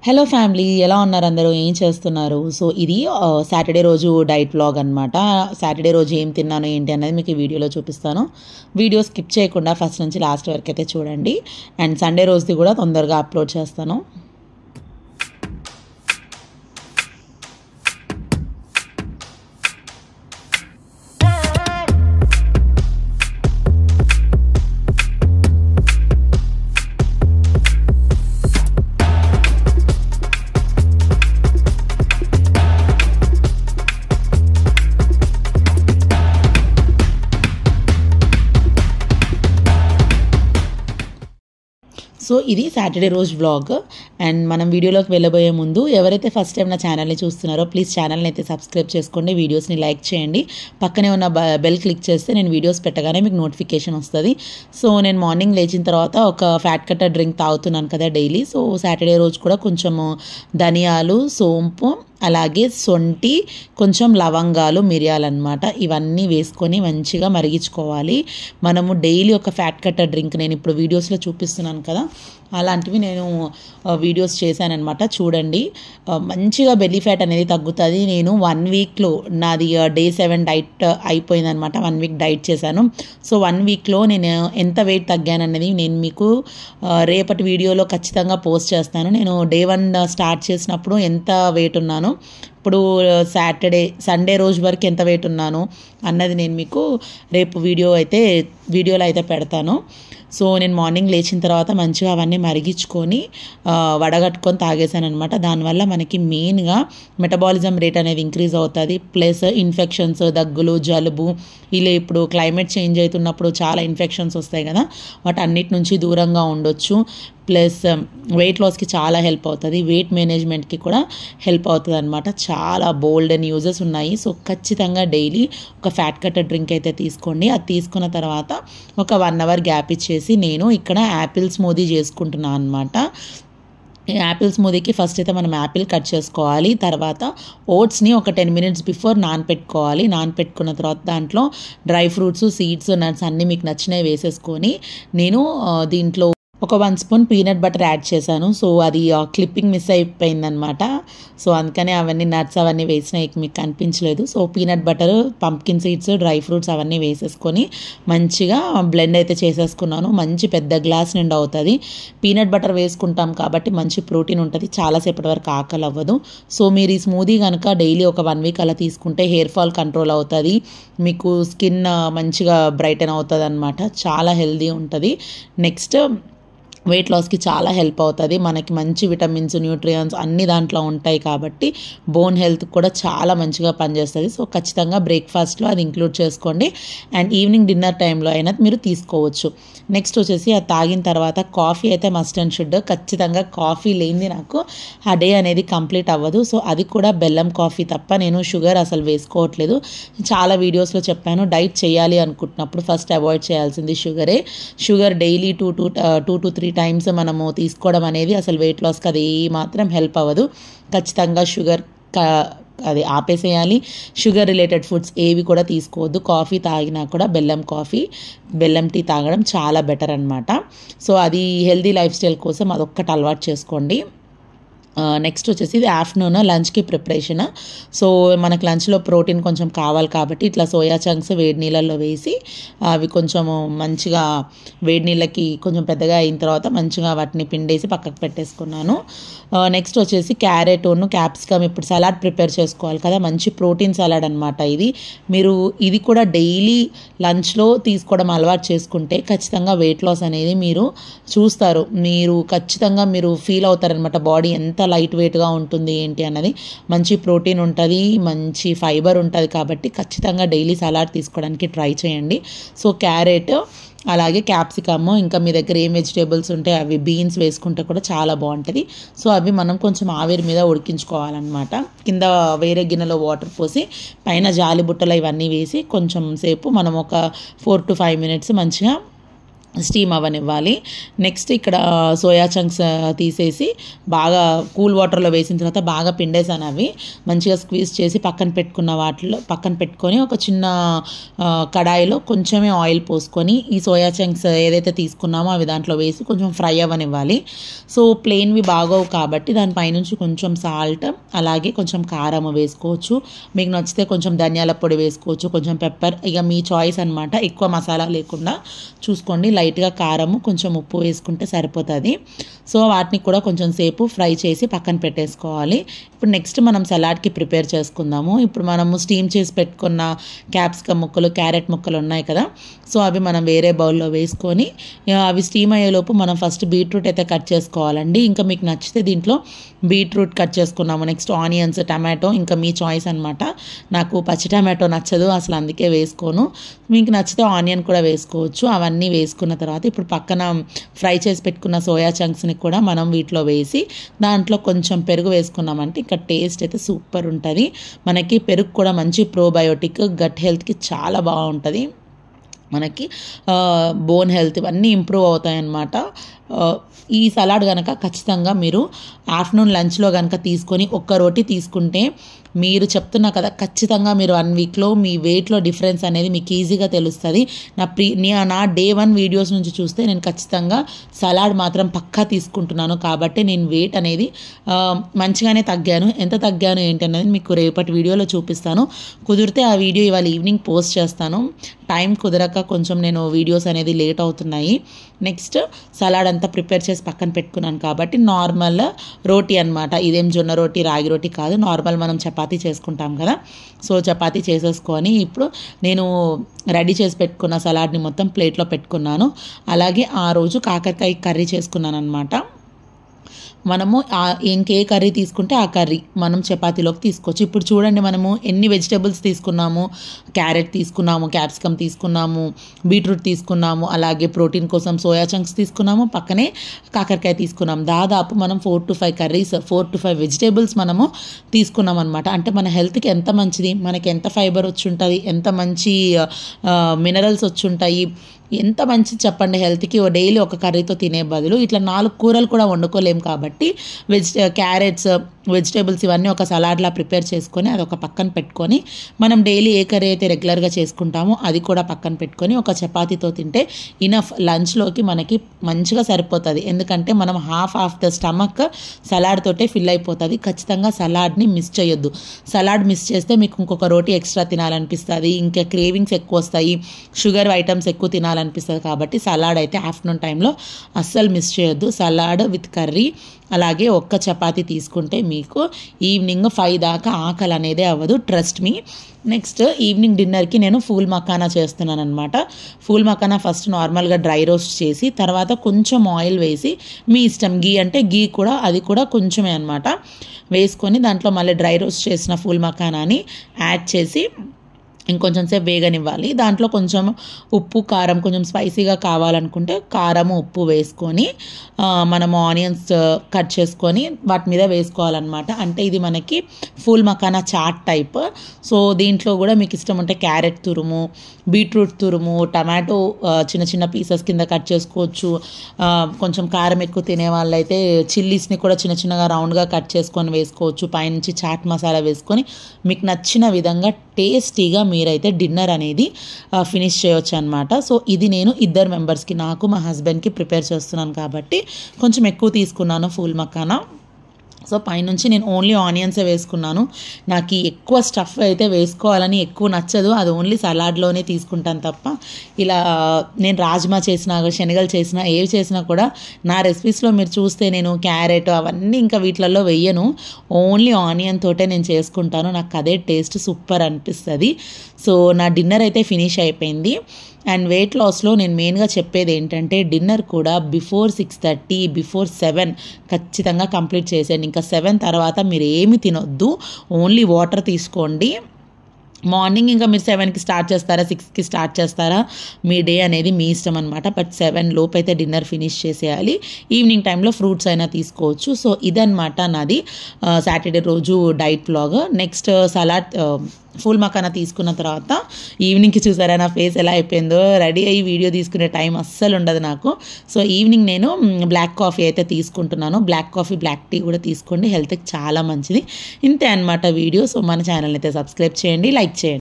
Hello family, ఎలా ఉన్నారు అందరూ? ఏం చేస్తున్నారు? సో ఇది సాటర్డే రోజు డైట్ వ్లాగ్ అనమాట. సాటర్డే రోజు ఏం తిన్నాను ఏంటి అనేది మీకు ఈ వీడియోలో చూపిస్తాను. వీడియో స్కిప్ చేయకుండా ఫస్ట్ నుంచి లాస్ట్ వరకు అయితే చూడండి. అండ్ సండే రోజుది కూడా తొందరగా అప్లోడ్ చేస్తాను. సో ఇది సాటర్డే రోజు వ్లాగ్. అండ్ మనం వీడియోలోకి వెళ్ళబోయే ముందు ఎవరైతే ఫస్ట్ టైం నా ఛానల్ని చూస్తున్నారో ప్లీజ్ ఛానల్ని అయితే సబ్స్క్రైబ్ చేసుకోండి, వీడియోస్ని లైక్ చేయండి, పక్కనే ఉన్న బెల్ క్లిక్ చేస్తే నేను వీడియోస్ పెట్టగానే మీకు నోటిఫికేషన్ వస్తుంది. సో నేను మార్నింగ్ లేచిన తర్వాత ఒక ఫ్యాట్ కట్టర్ డ్రింక్ తాగుతున్నాను కదా డైలీ. సో సాటర్డే రోజు కూడా కొంచెము ధనియాలు, సోంపు, అలాగే సొంటి, కొంచెం లవంగాలు, మిరియాలు అన్నమాట, ఇవన్నీ వేసుకొని మంచిగా మరిగించుకోవాలి. మనము డైలీ ఒక ఫ్యాట్ కట్టర్ డ్రింక్ నేను ఇప్పుడు వీడియోస్లో చూపిస్తున్నాను కదా, అలాంటివి నేను వీడియోస్ చేశానమాట. చూడండి, మంచిగా బెల్లీ ఫ్యాట్ అనేది తగ్గుతుంది. నేను 1 వీక్లో నాది డే 7 డైట్ అయిపోయిందనమాట. 1 వీక్ డైట్ చేశాను. సో 1 వీక్లో నేను ఎంత వెయిట్ తగ్గాననేది నేను మీకు రేపటి వీడియోలో ఖచ్చితంగా పోస్ట్ చేస్తాను. నేను డే 1 స్టార్ట్ చేసినప్పుడు ఎంత వెయిట్ ఉన్నాను, ఇప్పుడు సండే రోజు వరకు ఎంత వెయిట్ ఉన్నాను అన్నది నేను మీకు రేపు వీడియోలో అయితే పెడతాను. సో నేను మార్నింగ్ లేచిన తర్వాత మంచిగా అవన్నీ మరిగించుకొని వడగట్టుకొని తాగేసాను అనమాట. దానివల్ల మనకి మెయిన్గా మెటబాలిజం రేట్ అనేది ఇంక్రీజ్ అవుతుంది. ప్లస్ ఇన్ఫెక్షన్స్, దగ్గులు, జలుబు, ఇలా ఇప్పుడు క్లైమేట్ చేంజ్ అవుతున్నప్పుడు చాలా ఇన్ఫెక్షన్స్ వస్తాయి కదా, వాటి అన్నిటి నుంచి దూరంగా ఉండొచ్చు. ప్లస్ వెయిట్ లాస్కి చాలా హెల్ప్ అవుతుంది, వెయిట్ మేనేజ్మెంట్కి కూడా హెల్ప్ అవుతుంది అనమాట. చాలా బోల్డ్ అండ్ యూజెస్ ఉన్నాయి. సో ఖచ్చితంగా డైలీ ఒక ఫ్యాట్ కట్టర్ డ్రింక్ అయితే తీసుకోండి. అది తీసుకున్న తర్వాత ఒక 1 అవర్ గ్యాప్ ఇచ్చేసి నేను ఇక్కడ యాపిల్ స్మూదీ చేసుకుంటున్నాను అనమాట. యాపిల్ స్మూదీకి ఫస్ట్ అయితే మనం యాపిల్ కట్ చేసుకోవాలి. తర్వాత ఓట్స్ని ఒక 10 మినిట్స్ బిఫోర్ నానపెట్టుకోవాలి. నానపెట్టుకున్న తర్వాత దాంట్లో డ్రై ఫ్రూట్స్, సీడ్స్, నట్స్ అన్నీ మీకు నచ్చినవి వేసేసుకొని నేను దీంట్లో ఒక 1 స్పూన్ పీనట్ బటర్ యాడ్ చేశాను. సో అది క్లిప్పింగ్ మిస్ అయిపోయిందనమాట. సో అందుకనే అవన్నీ నట్స్ అవన్నీ వేసినా మీకు కనిపించలేదు. So peanut butter, pumpkin seeds, dry fruits అవన్నీ వేసేసుకొని మంచిగా బ్లెండ్ అయితే చేసేసుకున్నాను. మంచి పెద్ద గ్లాస్ నిండా అవుతుంది. పీనట్ బటర్ వేసుకుంటాం కాబట్టి మంచి ప్రోటీన్ ఉంటుంది, చాలాసేపటి వరకు ఆకలి అవ్వదు. సో మీరు ఈ స్మూదీ కనుక డైలీ ఒక 1 వీక్ అలా తీసుకుంటే హెయిర్ ఫాల్ కంట్రోల్ అవుతుంది, మీకు స్కిన్ మంచిగా బ్రైటన్ అవుతుంది అనమాట. చాలా హెల్దీ ఉంటుంది. నెక్స్ట్ వెయిట్ లాస్కి చాలా హెల్ప్ అవుతుంది. మనకి మంచి విటమిన్స్, న్యూట్రియంట్స్ అన్ని దాంట్లో ఉంటాయి కాబట్టి బోన్ హెల్త్ కూడా చాలా మంచిగా పనిచేస్తుంది. సో ఖచ్చితంగా బ్రేక్ఫాస్ట్లో అది ఇంక్లూడ్ చేసుకోండి. అండ్ ఈవినింగ్ డిన్నర్ టైంలో అయినా మీరు తీసుకోవచ్చు. నెక్స్ట్ వచ్చేసి అది తాగిన తర్వాత కాఫీ అయితే మస్ట్ అండ్ షుడ్. ఖచ్చితంగా కాఫీ లేనిది నాకు ఆ డే అనేది కంప్లీట్ అవ్వదు. సో అది కూడా బెల్లం కాఫీ తప్ప నేను షుగర్ అసలు వేసుకోవట్లేదు. చాలా వీడియోస్లో చెప్పాను, డైట్ చేయాలి అనుకుంటున్నప్పుడు ఫస్ట్ అవాయిడ్ చేయాల్సింది షుగరే. షుగర్ డైలీ 2 to 3 టైమ్స్ మనము తీసుకోవడం అనేది అసలు వెయిట్ లాస్కి అది మాత్రం హెల్ప్ అవ్వదు. ఖచ్చితంగా షుగర్ అది ఆపేసేయాలి. షుగర్ రిలేటెడ్ ఫుడ్స్ ఏవి కూడా తీసుకోవద్దు. కాఫీ తాగినా కూడా బెల్లం టీ తాగడం చాలా బెటర్ అనమాట. సో అది హెల్దీ లైఫ్ స్టైల్ కోసం అదొక్కటి అలవాటు చేసుకోండి. నెక్స్ట్ వచ్చేసి ఇది ఆఫ్టర్నూన్ లంచ్కి ప్రిపరేషన్. సో మనకు లంచ్లో ప్రోటీన్ కొంచెం కావాలి కాబట్టి ఇట్లా సోయా చంక్స్ వేడి నీళ్ళల్లో వేసి అవి కొంచెం మంచిగా వేడి నీళ్ళకి కొంచెం పెద్దగా అయిన తర్వాత మంచిగా వాటిని పిండేసి పక్కకు పెట్టేసుకున్నాను. నెక్స్ట్ వచ్చేసి క్యారెట్ను, క్యాప్సికమ్, ఇప్పుడు సలాడ్ ప్రిపేర్ చేసుకోవాలి కదా, మంచి ప్రోటీన్ సలాడ్ అనమాట ఇది. మీరు ఇది కూడా డైలీ లంచ్లో తీసుకోవడం అలవాటు చేసుకుంటే ఖచ్చితంగా వెయిట్ లాస్ అనేది మీరు చూస్తారు. మీరు ఖచ్చితంగా ఫీల్ అవుతారనమాట. బాడీ ఎంత లైట్ వెయిట్గా ఉంటుంది ఏంటి అన్నది. మంచి ప్రోటీన్ ఉంటుంది, మంచి ఫైబర్ ఉంటుంది కాబట్టి ఖచ్చితంగా డైలీ సలాడ్ తీసుకోవడానికి ట్రై చేయండి. సో క్యారెట్, అలాగే క్యాప్సికమ్, ఇంకా మీ దగ్గర ఏం వెజిటేబుల్స్ ఉంటే అవి, బీన్స్ వేసుకుంటే కూడా చాలా బాగుంటుంది. సో అవి మనం కొంచెం ఆవిరి మీద ఉడికించుకోవాలన్నమాట. కింద వేరే గిన్నెలో వాటర్ పోసి పైన జాలి బుట్టలు ఇవన్నీ వేసి కొంచెం సేపు మనం ఒక 4 to 5 మినిట్స్ మంచిగా స్టీమ్ అవ్వనివ్వాలి. నెక్స్ట్ ఇక్కడ సోయా చంక్స్ తీసేసి బాగా కూల్ వాటర్లో వేసిన తర్వాత బాగా పిండేసాను. అవి మంచిగా స్క్వీజ్ చేసి పక్కన పెట్టుకున్న వాటిలో పక్కన పెట్టుకొని ఒక చిన్న కడాయిలో కొంచెమే ఆయిల్ పోసుకొని ఈ సోయా చంక్స్ ఏదైతే తీసుకున్నామో అవి దాంట్లో వేసి కొంచెం ఫ్రై అవ్వనివ్వాలి. సో ప్లెయిన్వి బాగోవు కాబట్టి దానిపైనుంచి కొంచెం సాల్ట్ అలాగే కొంచెం కారం వేసుకోవచ్చు. మీకు నచ్చితే కొంచెం ధనియాల పొడి వేసుకోవచ్చు, కొంచెం పెప్పర్, ఇక మీ చాయిస్ అనమాట. ఎక్కువ మసాలా లేకుండా చూసుకోండి. లైట్గా కారము కొంచెం ఉప్పు వేసుకుంటే సరిపోతుంది. సో వాటిని కూడా కొంచెం సేపు ఫ్రై చేసి పక్కన పెట్టేసుకోవాలి. ఇప్పుడు నెక్స్ట్ మనం సలాడ్కి ప్రిపేర్ చేసుకుందాము. ఇప్పుడు మనము స్టీమ్ చేసి పెట్టుకున్న క్యాప్సికమ్ ముక్కలు, క్యారెట్ ముక్కలు ఉన్నాయి కదా, సో అవి మనం వేరే బౌల్లో వేసుకొని అవి స్టీమ్ అయ్యేలోపు మనం ఫస్ట్ బీట్రూట్ అయితే కట్ చేసుకోవాలండి. ఇంకా మీకు నచ్చితే దీంట్లో బీట్రూట్ కట్ చేసుకున్నాము. నెక్స్ట్ ఆనియన్స్, టమాటో, ఇంకా మీ చాయిస్ అనమాట. నాకు పచ్చి టమాటో నచ్చదు అసలు, అందుకే వేసుకోను. మీకు నచ్చితే ఆనియన్ కూడా వేసుకోవచ్చు. అవన్నీ వేసుకున్న తర్వాత ఇప్పుడు పక్కన ఫ్రై చేసి పెట్టుకున్న సోయా చంక్స్ని కూడా మనం వీటిలో వేసి దాంట్లో కొంచెం పెరుగు వేసుకున్నామంటే ఇంకా టేస్ట్ అయితే సూపర్ ఉంటుంది. మనకి పెరుగు కూడా మంచి ప్రోబయోటిక్, గట్ హెల్త్కి చాలా బాగుంటుంది. మనకి బోన్ హెల్త్ ఇవన్నీ ఇంప్రూవ్ అవుతాయి అన్నమాట. ఈ సలాడ్ కనుక ఖచ్చితంగా మీరు ఆఫ్టర్నూన్ లంచ్లో కనుక తీసుకొని ఒక్క రోటీ తీసుకుంటే మీరు చెప్తున్నా కదా, ఖచ్చితంగా మీరు 1 వీక్లో మీ వెయిట్లో డిఫరెన్స్ అనేది మీకు ఈజీగా తెలుస్తుంది. నా డే 1 వీడియోస్ నుంచి చూస్తే నేను ఖచ్చితంగా సలాడ్ మాత్రం పక్కా తీసుకుంటున్నాను. కాబట్టి నేను వెయిట్ అనేది మంచిగానే తగ్గాను. ఎంత తగ్గాను ఏంటి అనేది మీకు రేపటి వీడియోలో చూపిస్తాను. కుదిరితే ఆ వీడియో ఇవాళ ఈవినింగ్ పోస్ట్ చేస్తాను. టైం కుదరక కొంచెం నేను వీడియోస్ అనేది లేట్ అవుతున్నాయి. నెక్స్ట్ సలాడ్ అంతా ప్రిపేర్ చేసి పక్కన పెట్టుకున్నాను కాబట్టి నార్మల్ రోటీ అనమాట. ఇదేం జొన్న రోటీ, రాగి రోటీ కాదు, నార్మల్ మనం చపాతీ చేసుకుంటాం కదా, సో చపాతీ చేసేసుకొని ఇప్పుడు నేను రెడీ చేసి పెట్టుకున్న సలాడ్ని మొత్తం ప్లేట్లో పెట్టుకున్నాను. అలాగే ఆ రోజు కాకరకాయ కర్రీ చేసుకున్నాను అనమాట. మనము ఇంకే కర్రీ తీసుకుంటే ఆ కర్రీ మనం చపాతీలోకి తీసుకోవచ్చు. ఇప్పుడు చూడండి మనము ఎన్ని వెజిటేబుల్స్ తీసుకున్నాము. క్యారెట్ తీసుకున్నాము, క్యాప్సికమ్ తీసుకున్నాము, బీట్రూట్ తీసుకున్నాము, అలాగే ప్రోటీన్ కోసం సోయా చంక్స్ తీసుకున్నాము, పక్కనే కాకరకాయ తీసుకున్నాము. దాదాపు మనం 4 to 5 కర్రీస్, 4 to 5 వెజిటేబుల్స్ మనము తీసుకున్నాం అనమాట. అంటే మన హెల్త్కి ఎంత మంచిది, మనకి ఎంత ఫైబర్ వచ్చి ఉంటుంది, ఎంత మంచి మినరల్స్ వచ్చి ఉంటాయి, ఎంత మంచిది చెప్పండి హెల్త్కి. డైలీ ఒక కర్రీతో తినే బదులు ఇట్లా 4 కూరలు కూడా వండుకోలేము కాబట్టి క్యారెట్స్, వెజిటేబుల్స్ ఇవన్నీ ఒక సలాడ్లా ప్రిపేర్ చేసుకొని అది ఒక పక్కన పెట్టుకొని మనం డైలీ ఏ కర్రీ అయితే రెగ్యులర్గా చేసుకుంటామో అది కూడా పక్కన పెట్టుకొని ఒక చపాతీతో తింటే ఇనఫ్ లంచ్లోకి మనకి మంచిగా సరిపోతుంది. ఎందుకంటే మనం half of the stomach salad తోటే ఫిల్ అయిపోతుంది. ఖచ్చితంగా సలాడ్ని మిస్ చేయొద్దు. సలాడ్ మిస్ చేస్తే మీకు ఇంకొక రోటీ ఎక్స్ట్రా తినాలనిపిస్తుంది, ఇంకా క్రేవింగ్స్ ఎక్కువ వస్తాయి, షుగర్ ఐటమ్స్ ఎక్కువ తినాలనిపిస్తుంది. కాబట్టి సలాడ్ అయితే ఆఫ్టర్నూన్ టైంలో అస్సలు మిస్ చేయొద్దు. సలాడ్ విత్ కర్రీ అలాగే ఒక్క చపాతీ తీసుకుంటే మీకు ఈవినింగ్ 5 దాకా ఆకలి అనేదే అవ్వదు, ట్రస్ట్ మీ. నెక్స్ట్ ఈవినింగ్ డిన్నర్కి నేను ఫూల్ మఖానా చేస్తున్నాను అనమాట. ఫూల్ మఖానా ఫస్ట్ నార్మల్గా డ్రై రోస్ట్ చేసి తర్వాత కొంచెం ఆయిల్ వేసి, మీ ఇష్టం గీ అంటే గీ కూడా, అది కూడా కొంచెమే అనమాట వేసుకొని దాంట్లో మళ్ళీ డ్రై రోస్ట్ చేసిన ఫూల్ మఖానాని యాడ్ చేసి ఇంకొంచెం సేపు వేగనివ్వాలి. దాంట్లో కొంచెం ఉప్పు, కారం, కొంచెం స్పైసీగా కావాలనుకుంటే కారము, ఉప్పు వేసుకొని మనము ఆనియన్స్ కట్ చేసుకొని వాటి మీద వేసుకోవాలన్నమాట. అంటే ఇది మనకి ఫూల్ మఖానా చాట్ టైప్. సో దీంట్లో కూడా మీకు ఇష్టం ఉంటే క్యారెట్ తురుము, బీట్రూట్ తురుము, టమాటో చిన్న చిన్న పీసెస్ కింద కట్ చేసుకోవచ్చు. కొంచెం కారం ఎక్కువ తినే వాళ్ళైతే చిల్లీస్ని కూడా చిన్న చిన్నగా రౌండ్గా కట్ చేసుకొని వేసుకోవచ్చు. పైనుంచి చాట్ మసాలా వేసుకొని మీకు నచ్చిన విధంగా టేస్టీగా మీరైతే డిన్నర్ అనేది ఫినిష్ చేయొచ్చు అనమాట. సో ఇది నేను 2 మెంబర్స్కి, నాకు మా హస్బెండ్కి ప్రిపేర్ చేస్తున్నాను కాబట్టి కొంచెం ఎక్కువ తీసుకున్నాను ఫూల్ మఖానా. సో పైనుంచి నేను ఓన్లీ ఆనియన్సే వేసుకున్నాను. నాకు ఎక్కువ స్టఫ్ అయితే వేసుకోవాలని ఎక్కువ నచ్చదు, అది ఓన్లీ సలాడ్లోనే తీసుకుంటాను తప్ప ఇలా నేను రాజ్మా చేసినా, శనగలు చేసినా, ఏవి చేసినా కూడా నా రెసిపీస్లో మీరు చూస్తే నేను క్యారెట్ అవన్నీ ఇంకా వీటిలలో వేయను, ఓన్లీ ఆనియన్ తోటే నేను చేసుకుంటాను. నాకు అదే టేస్ట్ సూపర్ అనిపిస్తుంది. సో నా డిన్నర్ అయితే ఫినిష్ అయిపోయింది. అండ్ వెయిట్ లాస్లో నేను మెయిన్గా చెప్పేది ఏంటంటే డిన్నర్ కూడా బిఫోర్ 6:30, బిఫోర్ 7 ఖచ్చితంగా కంప్లీట్ చేసేయండి. ఇంకా 7 తర్వాత మీరు ఏమి తినొద్దు, ఓన్లీ వాటర్ తీసుకోండి. మార్నింగ్ ఇంకా మీరు 7కి స్టార్ట్ చేస్తారా, 6కి స్టార్ట్ చేస్తారా, మీ డే అనేది మీ ఇష్టం అనమాట. బట్ 7 లోపు అయితే డిన్నర్ ఫినిష్ చేసేయాలి. ఈవినింగ్ టైంలో ఫ్రూట్స్ అయినా తీసుకోవచ్చు. సో ఇదన్నమాట నాది సాటర్డే రోజు diet vlog. Next salad full makhana తీసుకున్న తర్వాత ఈవినింగ్కి చూసారా నా ఫేస్ ఎలా అయిపోయిందో. రెడీ అయ్యి వీడియో తీసుకునే టైం అస్సలు ఉండదు నాకు. సో ఈవినింగ్ నేను బ్లాక్ కాఫీ అయితే తీసుకుంటున్నాను. బ్లాక్ కాఫీ, బ్లాక్ టీ కూడా తీసుకోండి, హెల్త్కి చాలా మంచిది. ఇంతే అనమాట వీడియో. సో మన ఛానల్ని అయితే సబ్స్క్రైబ్ చేయండి, లైక్ చేయండి.